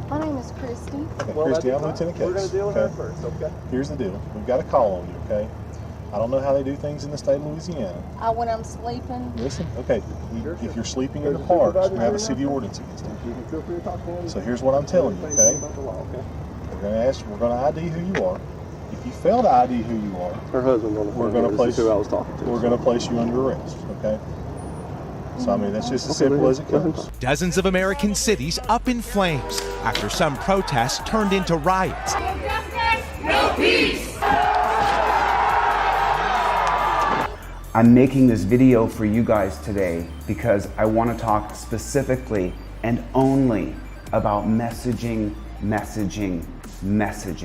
My name is Christy. Okay, Christy, I'm Lieutenant Case. We're going to deal with that first, okay? Here's the deal. We've got a call on you, okay? I don't know how they do things in the state of Louisiana. When I'm sleeping. Listen, okay, if you're sleeping in the parks, we have a city ordinance against it. You can feel free to talk to him. So here's what I'm telling you, okay? We're going to ID who you are. If you fail to ID who you are, her husband on the phone. This is who I was talking to. We're going to place you under arrest, okay? So, I mean, that's just as simple as it comes. Dozens of American cities up in flames after some protests turned into riots. No justice, no peace. I'm making this video for you guys today because I want to talk specifically and only about messaging.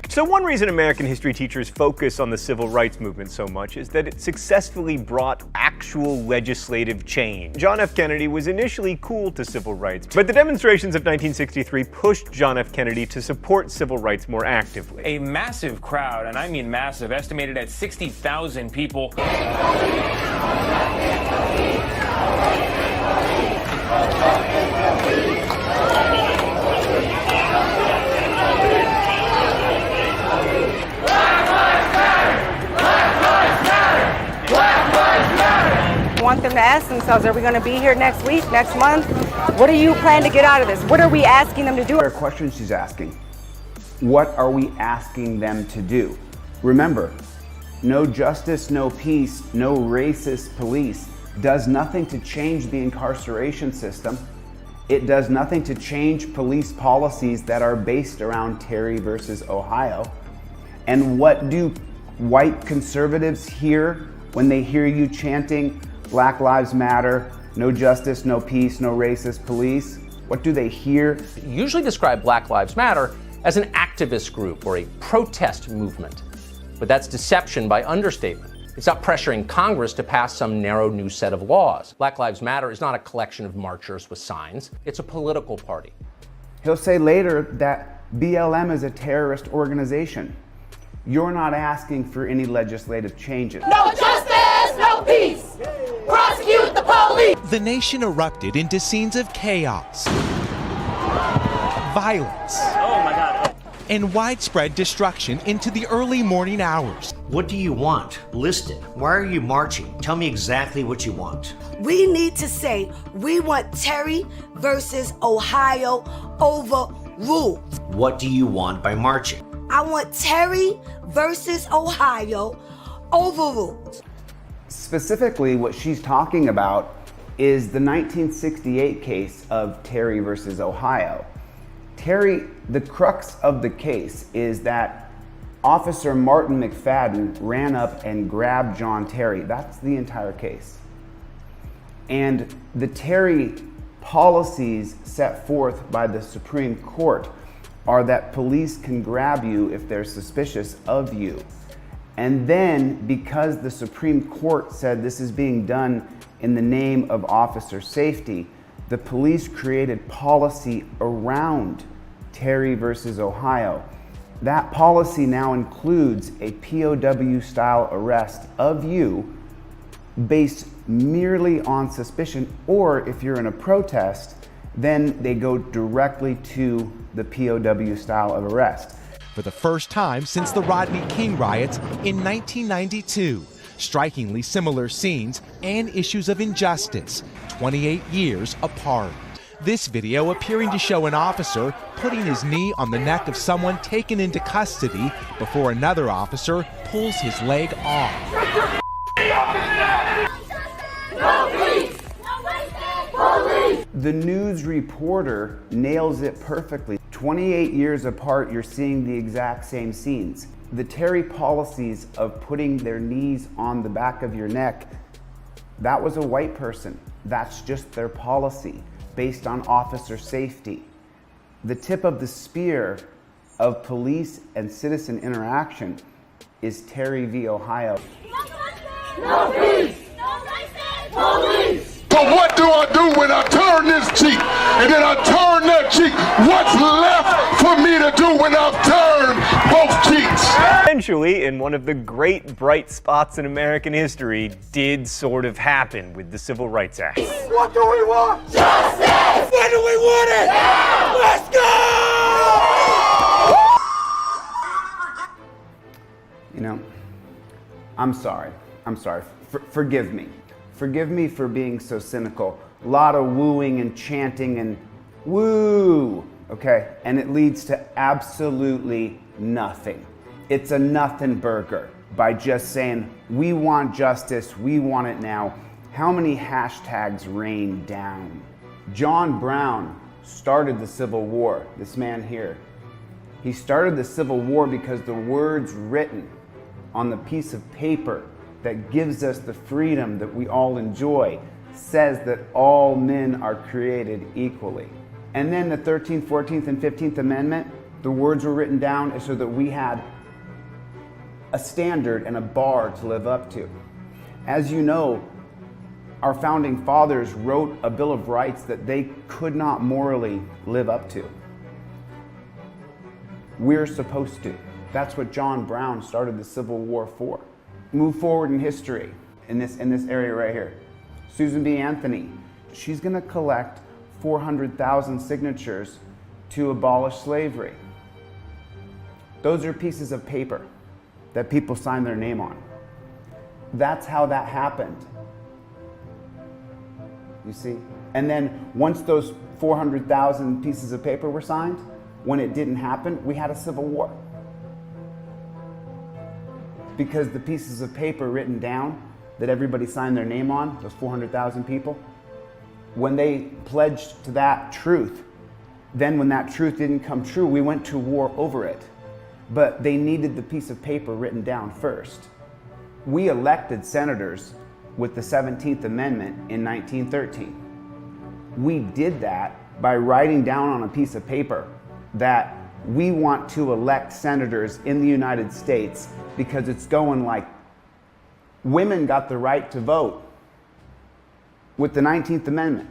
So one reason American history teachers focus on the civil rights movement so much is that it successfully brought actual legislative change. John F. Kennedy was initially cool to civil rights, but the demonstrations of 1963 pushed John F. Kennedy to support civil rights more actively. A massive crowd, and I mean massive, estimated at 60,000 people. I want them to ask themselves, are we going to be here next week, next month? What do you plan to get out of this? What are we asking them to do? There are questions she's asking. What are we asking them to do? Remember, no justice, no peace, no racist police does nothing to change the incarceration system. It does nothing to change police policies that are based around Terry versus Ohio. And what do white conservatives hear when they hear you chanting Black Lives Matter, no justice, no peace, no racist police? What do they hear? Usually describe Black Lives Matter as an activist group or a protest movement. But that's deception by understatement. It's not pressuring Congress to pass some narrow new set of laws. Black Lives Matter is not a collection of marchers with signs. It's a political party. He'll say later that BLM is a terrorist organization. You're not asking for any legislative changes. No justice, no peace. Prosecute the police. The nation erupted into scenes of chaos, violence, and widespread destruction into the early morning hours. What do you want? List it. Why are you marching? Tell me exactly what you want. We need to say we want Terry versus Ohio overruled. What do you want by marching? I want Terry versus Ohio overruled. Specifically, what she's talking about is the 1968 case of Terry versus Ohio. Terry, the crux of the case is that Officer Martin McFadden ran up and grabbed John Terry. That's the entire case. And the Terry policies set forth by the Supreme Court are that police can grab you if they're suspicious of you. And then, because the Supreme Court said this is being done in the name of officer safety, the police created policy around Terry versus Ohio. That policy now includes a POW-style arrest of you based merely on suspicion, or if you're in a protest, then they go directly to the POW style of arrest. For the first time since the Rodney King riots in 1992, strikingly similar scenes and issues of injustice, 28 years apart. This video appearing to show an officer putting his knee on the neck of someone taken into custody before another officer pulls his leg off. The news reporter nails it perfectly. 28 years apart, you're seeing the exact same scenes. The Terry policies of putting their knees on the back of your neck, that was a white person. That's just their policy based on officer safety. The tip of the spear of police and citizen interaction is Terry v. Ohio. No peace. No justice. Police. But what do I do when I turn this cheek and then I turn that cheek? What's left for me to do when I've turned both cheeks? Eventually, in one of the great bright spots in American history, did sort of happen with the Civil Rights Act. What do we want? Justice! When do we want it? Now! Let's go! I'm sorry. Forgive me. Forgive me for being so cynical. A lot of wooing and chanting and woo, okay? And it leads to absolutely nothing. It's a nothing burger by just saying, we want justice, we want it now. How many hashtags rain down? John Brown started the Civil War, this man here. He started the Civil War because the words written on the piece of paper that gives us the freedom that we all enjoy says that all men are created equally. And then the 13th, 14th, and 15th Amendment, the words were written down so that we had a standard and a bar to live up to. As you know, our founding fathers wrote a Bill of Rights that they could not morally live up to. We're supposed to. That's what John Brown started the Civil War for. Move forward in history in this area right here. Susan B. Anthony, she's gonna collect 400,000 signatures to abolish slavery. Those are pieces of paper that people sign their name on. That's how that happened. You see? And then once those 400,000 pieces of paper were signed, when it didn't happen, we had a civil war. Because the pieces of paper written down that everybody signed their name on, those 400,000 people, when they pledged to that truth, then when that truth didn't come true, we went to war over it. But they needed the piece of paper written down first. We elected senators with the 17th Amendment in 1913. We did that by writing down on a piece of paper that we want to elect senators in the United States because it's going like, women got the right to vote with the 19th Amendment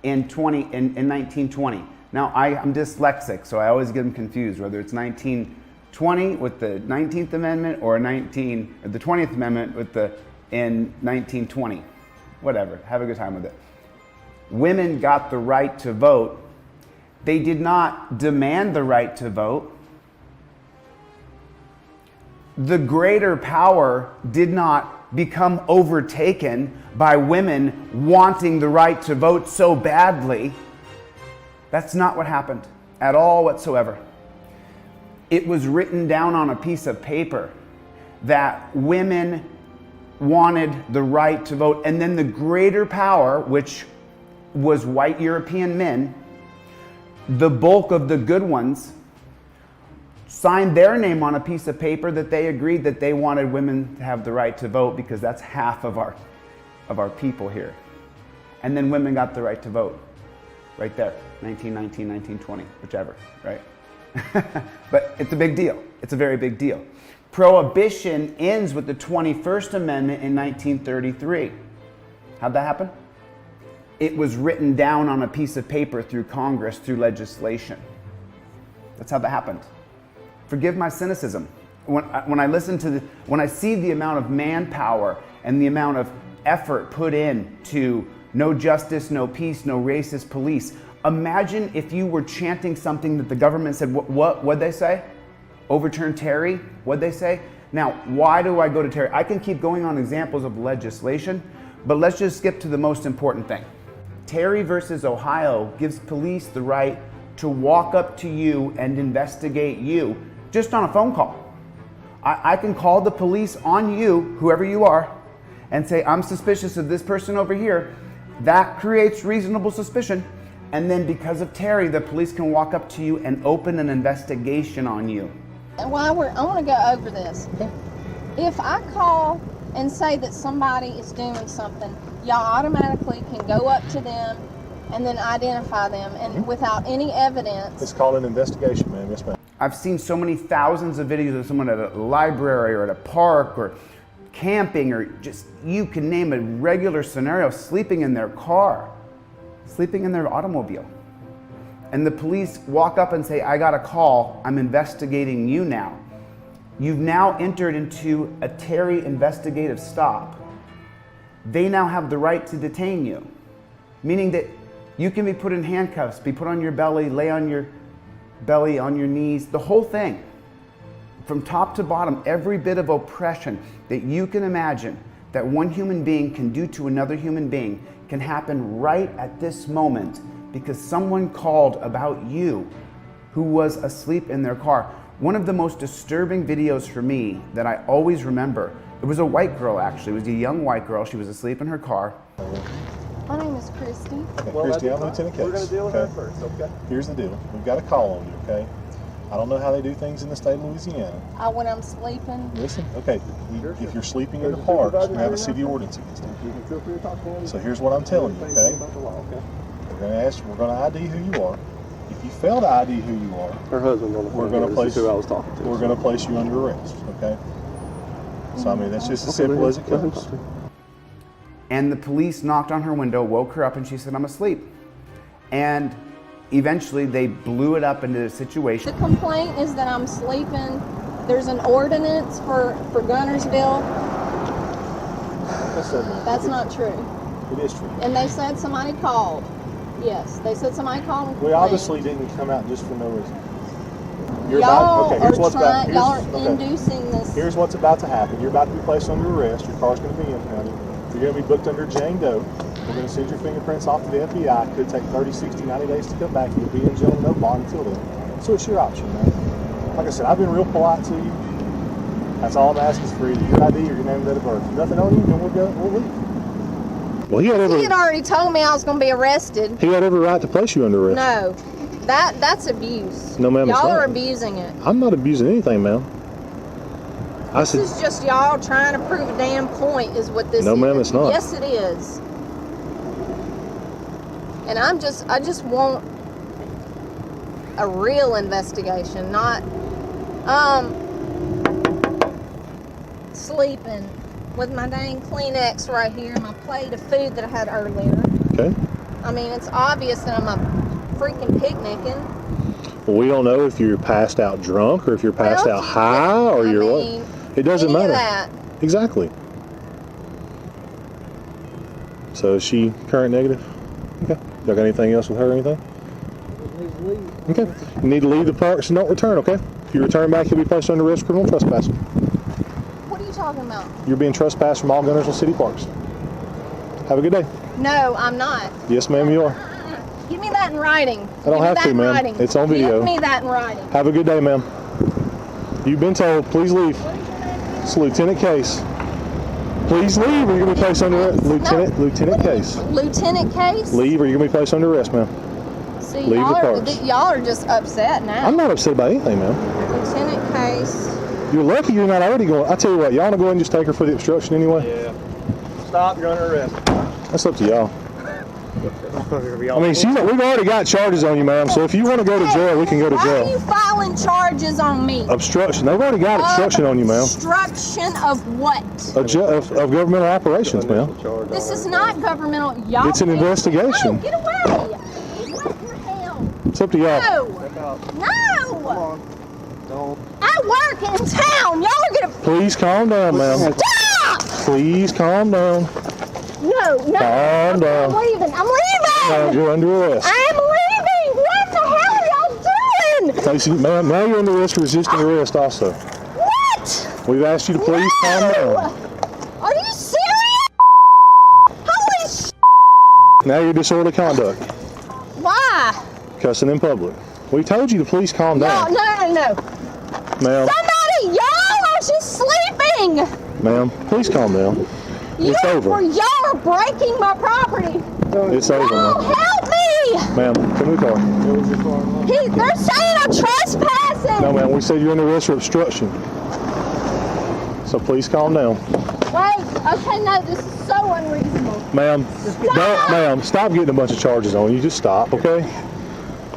in 1920. Now, I'm dyslexic, so I always get them confused, whether it's 1920 with the 19th Amendment or the 20th Amendment in 1920. Whatever, have a good time with it. Women got the right to vote. They did not demand the right to vote. The greater power did not become overtaken by women wanting the right to vote so badly. That's not what happened at all whatsoever. It was written down on a piece of paper that women wanted the right to vote, and then the greater power, which was white European men, the bulk of the good ones, signed their name on a piece of paper that they agreed that they wanted women to have the right to vote because that's half of our people here. And then women got the right to vote right there, 1919, 1920, whichever, right? But it's a big deal. It's a very big deal. Prohibition ends with the 21st Amendment in 1933. How'd that happen? It was written down on a piece of paper through Congress, through legislation. That's how that happened. Forgive my cynicism. When I see the amount of manpower and the amount of effort put in to no justice, no peace, no racist police, imagine if you were chanting something that the government said, what'd they say? Overturn Terry, what'd they say? Now, why do I go to Terry? I can keep going on examples of legislation, but let's just skip to the most important thing. Terry versus Ohio gives police the right to walk up to you and investigate you just on a phone call. I can call the police on you, whoever you are, and say, I'm suspicious of this person over here. That creates reasonable suspicion. And then because of Terry, the police can walk up to you and open an investigation on you. And I want to go over this. If I call and say that somebody is doing something, y'all automatically can go up to them and then identify them, and without any evidence. It's called an investigation, man. Yes, ma'am. I've seen so many thousands of videos of someone at a library or at a park or camping, or just, you can name a regular scenario, sleeping in their car, sleeping in their automobile. And the police walk up and say, I got a call, I'm investigating you now. You've now entered into a Terry investigative stop. They now have the right to detain you, meaning that you can be put in handcuffs, be put on your belly, lay on your belly, on your knees, the whole thing, from top to bottom, every bit of oppression that you can imagine that one human being can do to another human being can happen right at this moment because someone called about you who was asleep in their car. One of the most disturbing videos for me that I always remember, it was a white girl actually, it was a young white girl, she was asleep in her car. My name is Christy. Okay, Christy, I'm Lieutenant Case. We're going to deal with that first, okay? Here's the deal. We've got a call on you, okay? I don't know how they do things in the state of Louisiana. When I'm sleeping. Listen, okay, if you're sleeping in the parks, we have a city ordinance against it. You can feel free to talk to him. So here's what I'm telling you, okay? We're going to ID who you are. If you fail to ID who you are, her husband's on the phone. We're going to place who I was talking to. We're going to place you under arrest, okay? So I mean, that's just as simple as it comes. And the police knocked on her window, woke her up, and she said, "I'm asleep." And eventually they blew it up into a situation. The complaint is that I'm sleeping. There's an ordinance for Gunnersville. That's not true. It is true. And they said somebody called. Yes, they said somebody called and We complained. obviously didn't come out just for no reason. Y'all here's are what's about. y'all are inducing this. Here's what's about to happen. You're about to be placed under arrest. Your car's going to be impounded. You're going to be booked under Jane Doe. We're going to send your fingerprints off to the FBI. It could take 30, 60, 90 days to come back. You'll be in jail with no bond until then. So it's your option, man. Like I said, I've been real polite to you. That's all I'm asking is for either your ID or your name and date of birth. If nothing on you, then we'll leave. Well, He had already told me I was going to be arrested. He had every right to place you under arrest. No, that's abuse. No, ma'am, it's Y'all not. are abusing it. I'm not abusing anything, ma'am. This is just y'all trying to prove a damn point is what this is. No, ma'am, it's not. Yes, it is. And I just want a real investigation, not sleeping with my dang Kleenex right here and my plate of food that I had earlier. Okay. I mean, it's obvious that I'm a freaking picnicking. Well, we don't know if you're passed out drunk or if you're passed out high or you're what. It doesn't matter. That. Exactly. So is she current negative? Okay. Y'all got anything else with her or anything? Okay. You need to leave the parks and don't return, okay? If you return back, you'll be placed under arrest for criminal trespassing. What are you talking about? You're being trespassed from all Gunnersville City Parks. Have a good day. No, I'm not. Yes, ma'am, you are. Give me that in writing. I don't have to, ma'am. Writing. It's on video. Give me that in writing. Have a good day, ma'am. You've been told, please leave. It's Lieutenant Case. Please leave or you're going to be placed under arrest. Lieutenant Case. Lieutenant Case? Leave or you're going to be placed under arrest, ma'am. See, leave the parks. y'all are just upset now. I'm not upset about anything, ma'am. Lieutenant Case. You're lucky you're not already going. I tell you what, y'all want to go ahead and just take her for the obstruction anyway? Yeah. Stop, you're under arrest. That's up to y'all. I mean, we've already got charges on you, ma'am, so if you want to go to jail, we can go to jail. Why are you filing charges on me? Obstruction. They've already got obstruction on you, ma'am. Obstruction of what? Of governmental operations, ma'am. This is not governmental. Y'all. It's an investigation. No, get away. What the hell? It's up to y'all. No. Don't. I work in town. Y'all are gonna. Please calm down, ma'am. Stop! Please calm down. No. Calm down. I'm leaving. No, you're under arrest. I'm leaving. What the hell are y'all doing? Lacey, ma'am, now you're under arrest for resisting arrest also. What? We've asked you to please calm down. Are you serious? Holy sh**. Now you're disorderly conduct. Why? Cussing in public. We told you to please calm down. No. Ma'am. Somebody, y'all are just sleeping. Ma'am, please calm down. It's over. Y'all are breaking my property. It's over, No, ma'am. help me. Ma'am, come to the car. They're saying I'm trespassing. No, ma'am, we said you're under arrest for obstruction. So please calm down. Wait, okay, no, this is so unreasonable. Ma'am, ma'am, stop getting a bunch of charges on you. Just stop, okay?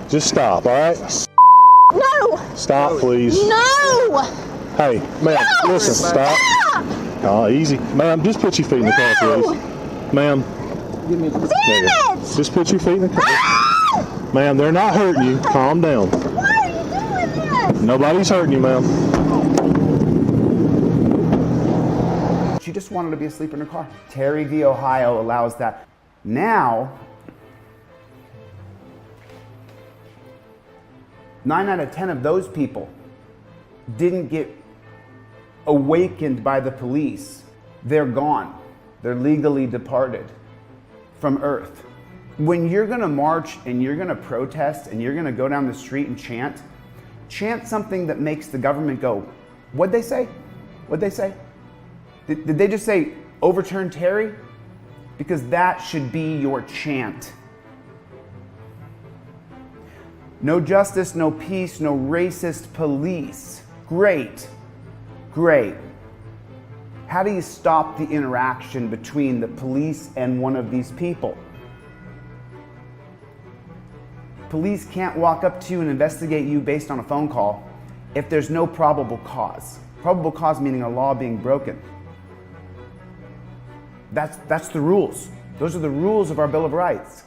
Just stop, all right? No. Stop, please. No. Hey, ma'am, listen, stop. Oh, easy. Ma'am, just put your feet in the car, please. Ma'am. Damn it! Just put your feet in the car. Ma'am, they're not hurting you. Calm down. Why are you doing this? Nobody's hurting you, ma'am. She just wanted to be asleep in her car. Terry v. Ohio allows that. Now, 9 out of 10 of those people didn't get awakened by the police, they're gone. They're legally departed from earth. When you're gonna march and you're gonna protest and you're gonna go down the street and chant something that makes the government go, what'd they say? What'd they say? Did they just say, overturn Terry? Because that should be your chant. No justice, no peace, no racist police. Great, great. How do you stop the interaction between the police and one of these people? Police can't walk up to you and investigate you based on a phone call if there's no probable cause. Probable cause meaning a law being broken. That's the rules. Those are the rules of our Bill of Rights.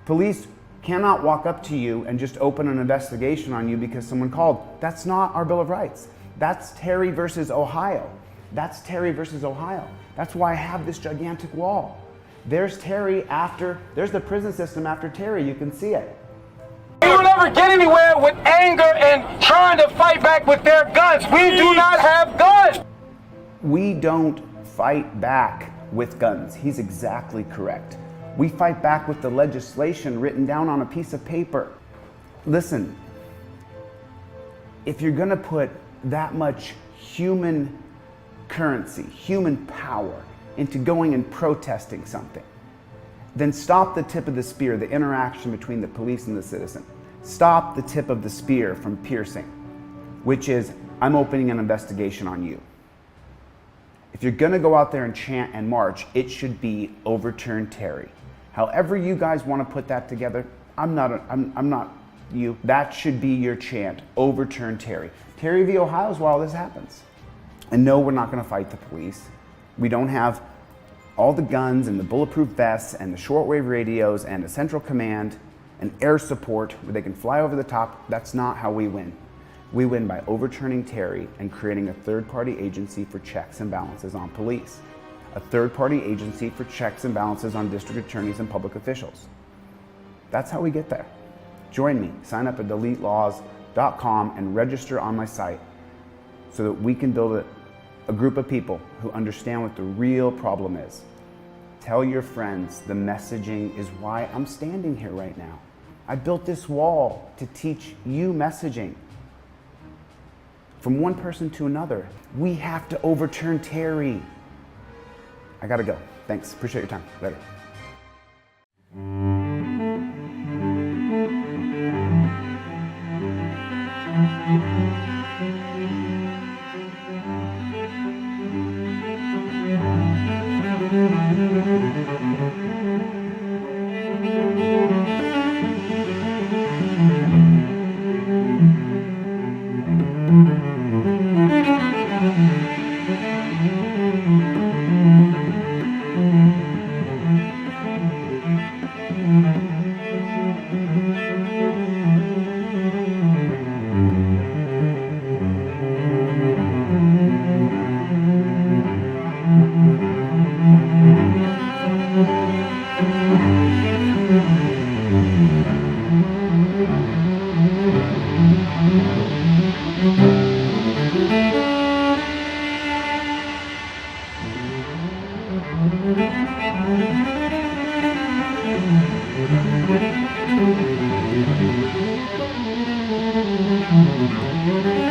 Police cannot walk up to you and just open an investigation on you because someone called. That's not our Bill of Rights. That's Terry versus Ohio. That's Terry versus Ohio. That's why I have this gigantic wall. There's Terry after, there's the prison system after Terry, you can see it. We will never get anywhere with anger and trying to fight back with their guns. We do not have guns. We don't fight back with guns. He's exactly correct. We fight back with the legislation written down on a piece of paper. Listen, if you're gonna put that much human currency, human power into going and protesting something, then stop the tip of the spear, the interaction between the police and the citizen. Stop the tip of the spear from piercing, which is, I'm opening an investigation on you. If you're gonna go out there and chant and march, it should be overturn Terry. However you guys wanna put that together, I'm not you. That should be your chant, overturn Terry. Terry v. Ohio is where all this happens. And no, we're not gonna fight the police. We don't have all the guns and the bulletproof vests and the shortwave radios and a central command and air support where they can fly over the top. That's not how we win. We win by overturning Terry and creating a third-party agency for checks and balances on police. A third-party agency for checks and balances on district attorneys and public officials. That's how we get there. Join me, sign up at DeleteLawZ.com and register on my site so that we can build a group of people who understand what the real problem is. Tell your friends the messaging is why I'm standing here right now. I built this wall to teach you messaging. From one person to another. We have to overturn Terry. I gotta go. Thanks, appreciate your time. Later. Thank you.